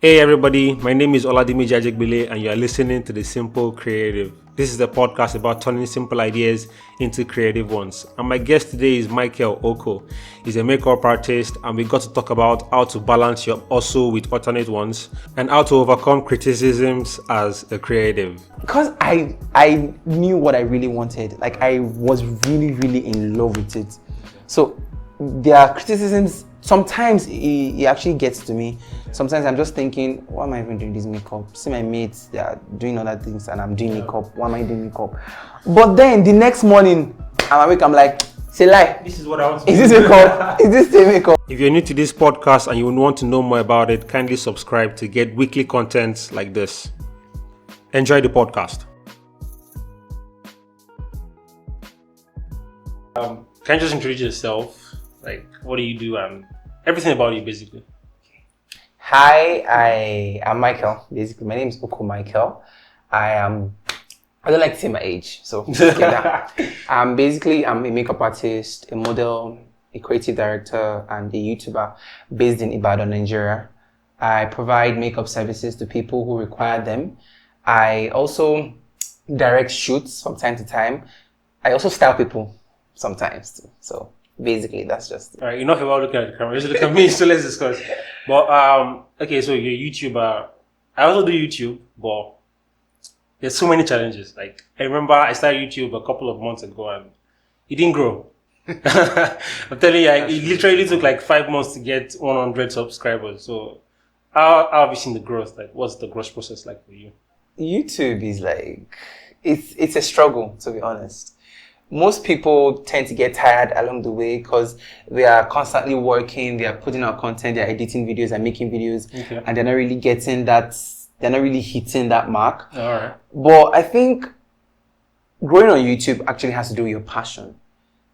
Hey everybody, my name is Oladimeji Ajegbile and you are listening to The Simple Creative. This is a podcast about turning simple ideas into creative ones. And my guest today is Micheal Okoh. He's a makeup artist and we got to talk about how to balance your hustle with alternate ones and how to overcome criticisms as a creative. Because I knew what I really wanted. Like I was really in love with it. So there are criticisms. Sometimes it actually gets to me. Sometimes I'm just thinking, why am I even doing this makeup? See my mates, they are doing other things and I'm doing makeup. Why am I doing makeup? But then the next morning, I'm awake, I'm like, say lie. This is what I want to do. Is this makeup? Is this the makeup? If you're new to this podcast and you want to know more about it, kindly subscribe to get weekly content like this. Enjoy the podcast. Can you just introduce yourself? Like, what do you do and everything about you, basically? Hi, I am Micheal. Basically, my name is Okoh Micheal. I don't like to say my age, so just get that. I'm a makeup artist, a model, a creative director, and a YouTuber based in Ibadan, Nigeria. I provide makeup services to people who require them. I also direct shoots from time to time. I also style people sometimes too. So basically, that's just it. All right, enough about looking at the camera. Just look at me, so let's discuss. But, okay, so you're a YouTuber. I also do YouTube, but there's so many challenges. Like, I remember I started YouTube a couple of months ago and it didn't grow. I'm telling you, it literally took like 5 months to get 100 subscribers. So, how have you seen the growth? Like, what's the growth process like for you? YouTube is like, it's a struggle, to be honest. Most people tend to get tired along the way because they are constantly working, they are putting out content, they're editing videos and making videos, and they're not really getting that, they're not really hitting that mark. All right. But I think growing on YouTube actually has to do with your passion.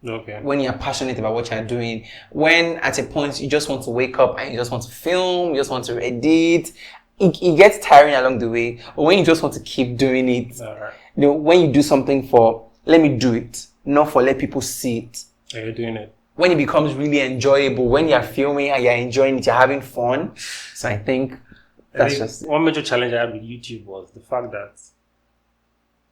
Okay. When you're passionate about what you're doing, when at a point you just want to wake up and you just want to film, you just want to edit, it gets tiring along the way. But when you just want to keep doing it, All right. you know, when you do something for, let me do it, not for let people see it. Are you doing it? When it becomes really enjoyable, when you're filming and you're enjoying it, you're having fun. So I think that's just one major challenge I had with YouTube was the fact that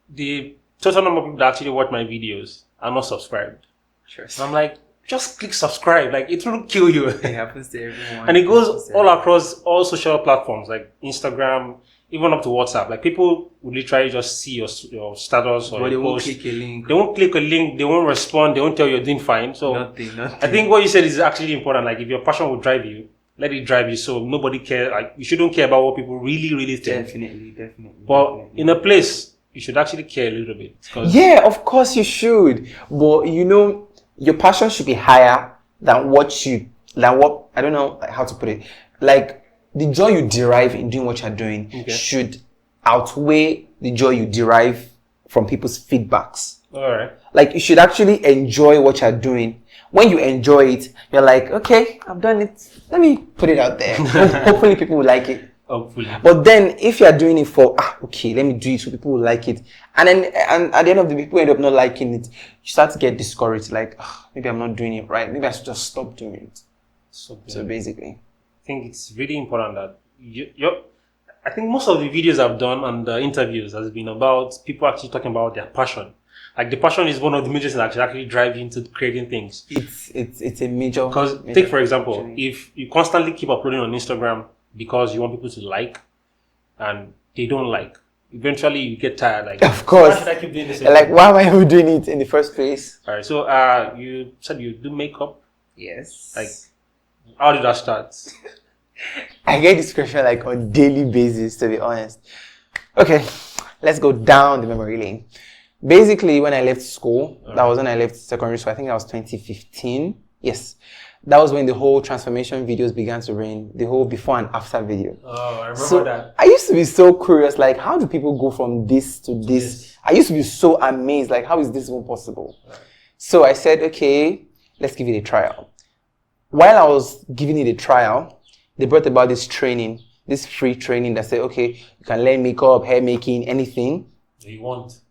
the total number of people that actually watch my videos are not subscribed. Sure. And I'm like, just click subscribe. Like, it will kill you. It happens to everyone. And it goes all across all social platforms like Instagram, even up to WhatsApp. Like, people will literally just see your status or But they your won't post. click a link. They won't click a link. They won't respond. They won't tell you you're doing fine. So Nothing. I think what you said is actually important. Like, if your passion will drive you, let it drive you. So nobody care. Like, you shouldn't care about what people really think. Definitely. But in a place, you should actually care a little bit. Yeah, of course you should. But you know, your passion should be higher than what I don't know how to put it. Like, the joy you derive in doing what you're doing should outweigh the joy you derive from people's feedbacks. All right. Like, you should actually enjoy what you're doing. When you enjoy it, you're like, okay, I've done it. Let me put it out there. Hopefully people will like it. Hopefully. But then if you're doing it for, okay, let me do it so people will like it. And then and at the end of the day, people end up not liking it. You start to get discouraged. Like, maybe I'm not doing it right. Maybe I should just stop doing it. So basically, I think it's really important that I think most of the videos I've done and the interviews has been about people actually talking about their passion. Like, the passion is one of the major things that actually drive you into creating things. It's a major. Because take for example, if you constantly keep uploading on Instagram because you want people to like, and they don't like, eventually you get tired. Like, of course, why should I keep doing this? Like, why am I even doing it in the first place? All right. So you said you do makeup. Yes. Like, how did that start? I get this question like on daily basis, to be honest. Okay, let's go down the memory lane. Basically, when I left school, that was when I left secondary school. I think that was 2015. Yes. That was when the whole transformation videos began to reign, the whole before and after video. Oh, I remember that. I used to be so curious, like, how do people go from this to this? I used to be so amazed, like, how is this even possible? Right. So I said, okay, let's give it a trial. While I was giving it a trial, they brought about this training, this free training that said, okay, you can learn makeup, hair making, anything. You want?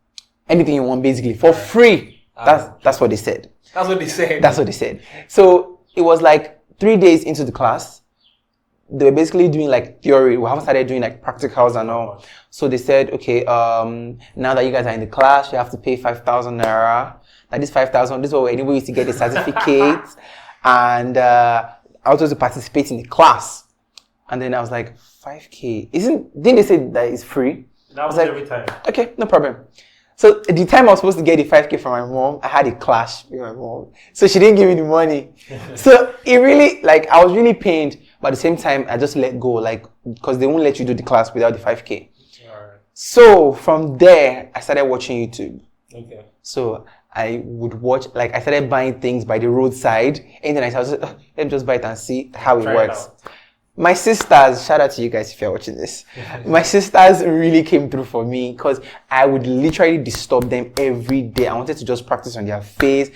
Anything you want, basically, for free. That's what they said. That's what they said. That's what they said. So it was like 3 days into the class, they were basically doing like theory. We haven't started doing like practicals and all. So they said, okay, now that you guys are in the class, you have to pay 5,000 naira. Like this 5,000, this is what we're able to get a certificate and also to participate in the class. And then I was like, 5K? Didn't they say that it's free? That was like, every time. Okay, no problem. So at the time I was supposed to get the 5K from my mom, I had a clash with my mom. So she didn't give me the money. So it really, like, I was really pained. But at the same time, I just let go, like, because they won't let you do the class without the 5K. Alright. So from there, I started watching YouTube. Okay. So I would watch, like, I started buying things by the roadside. And then I said, let me just buy it and see how it works. My sisters, shout out to you guys if you're watching this. My sisters really came through for me because I would literally disturb them every day. I wanted to just practice on their face.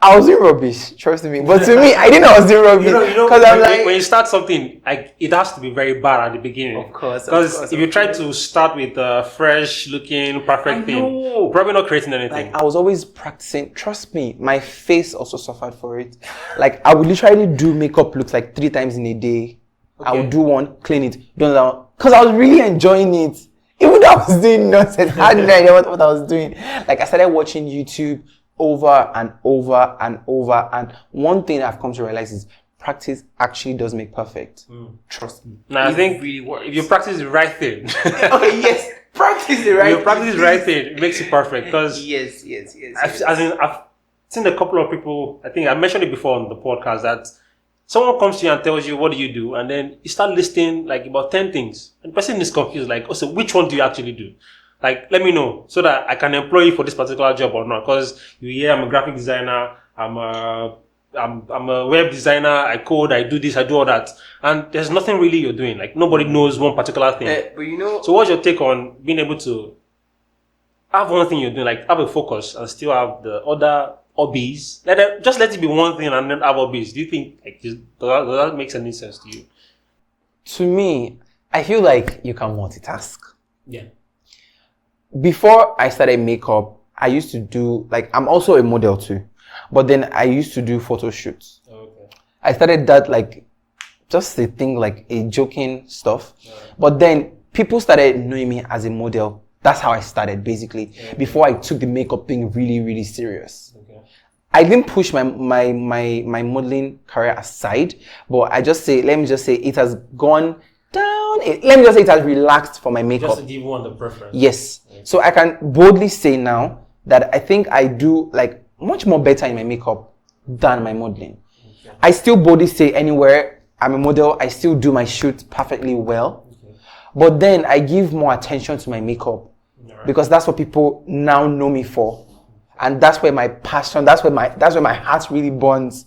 I was doing rubbish, trust me. But to me, I didn't know I was doing rubbish. Because when you start something, like, it has to be very bad at the beginning. Of course. Because if you try to start with a fresh looking, perfect thing, you're probably not creating anything. Like, I was always practicing. Trust me, my face also suffered for it. Like, I would literally do makeup looks like 3 times in a day. Okay. I would do one, clean it, do another one. Because I was really enjoying it. Even though I was doing nonsense, I had no idea what I was doing. Like, I started watching YouTube over and over and over. And one thing I've come to realize is practice actually does make perfect. Trust me. Now, I think really if you practice the right thing. Okay, yes. Practice the right thing. If you practice the right thing, it makes it perfect. Because yes. I've seen a couple of people, I think I mentioned it before on the podcast, that someone comes to you and tells you, what do you do? And then you start listing like about 10 things. And the person is confused, like, oh, so which one do you actually do? Like, let me know so that I can employ you for this particular job or not. Because you hear I'm a graphic designer, I'm a web designer, I code, I do this, I do all that. And there's nothing really you're doing. Like, nobody knows one particular thing. But you know, so what's your take on being able to have one thing you're doing, like have a focus and still have the other hobbies? Just let it be one thing and then have hobbies. Do you think like does that make any sense to you? To me, I feel like you can multitask. Yeah. Before I started makeup, I used to do, like, I'm also a model too. But then I used to do photo shoots. Okay. I started that like just a thing, like a joking stuff. But then people started knowing me as a model. That's how I started basically. Before I took the makeup thing really, really serious. Okay. I didn't push my modeling career aside, but let me just say it has gone down. Let me just say it has relaxed for my makeup. Just to give one the preference. Yes. Okay. So I can boldly say now that I think I do like much more better in my makeup than my modeling. Okay. I still boldly say anywhere I'm a model, I still do my shoot perfectly well. Okay. But then I give more attention to my makeup because that's what people now know me for. And that's where my passion, that's where my heart really burns.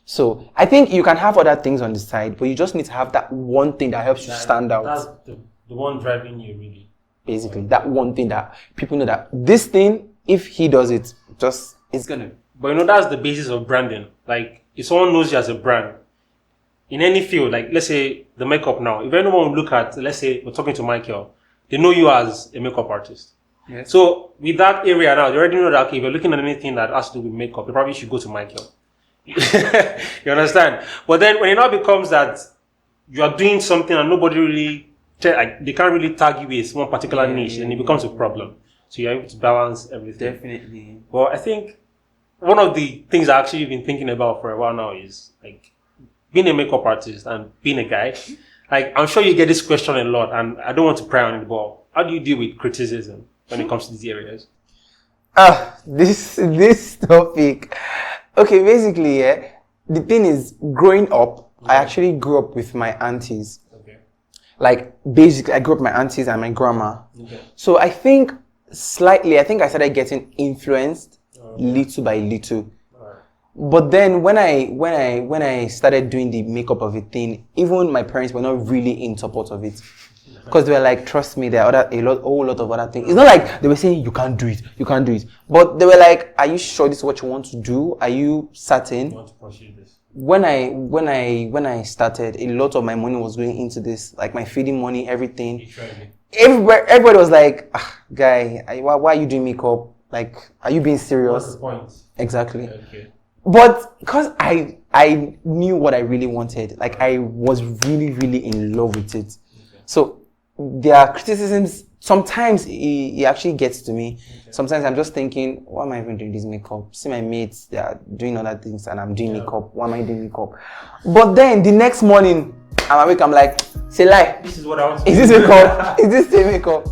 So I think you can have other things on the side, but you just need to have that one thing that helps you stand out. That's the one driving you really. Basically, that one thing that people know that this thing, if he does it, just it's gonna. But you know, that's the basis of branding. Like, if someone knows you as a brand, in any field, like let's say the makeup now, if anyone look at, let's say we're talking to Micheal, they know you as a makeup artist. Yes. So with that area now, they already know that, okay, if you're looking at anything that has to do with makeup, you probably should go to Micheal. You understand? But then when it now becomes that you are doing something and nobody really, they can't really tag you with one particular niche, and it becomes a problem. So you're able to balance everything. Definitely. Well, I think one of the things I actually been thinking about for a while now is like being a makeup artist and being a guy. Like, I'm sure you get this question a lot, and I don't want to pry on it, but how do you deal with criticism when it comes to these areas? This topic. Okay, basically, the thing is, growing up, I actually grew up with my aunties. Okay. Like, basically, I grew up with my aunties and my grandma. Okay. So I think I started getting influenced little by little. But then when I started doing the makeup of a thing, even my parents were not really in support of it. Because they were like, trust me, there are a whole lot of other things. It's not like they were saying you can't do it. But they were like, are you sure this is what you want to do? Are you certain? You want to pursue this? When I started, a lot of my money was going into this, like my feeding money, everything. Everybody was like, guy, why are you doing makeup? Like, are you being serious? What's the point? Exactly. Okay. But because I I knew what I really wanted. Like I was really, really in love with it. Okay. So there are criticisms. Sometimes it actually gets to me. Okay. Sometimes I'm just thinking, why am I even doing this makeup? See my mates, they are doing other things and I'm doing makeup. Why am I doing makeup? But then the next morning, I'm awake, I'm like, say lie. This is what I want to Is this makeup? Is this the makeup?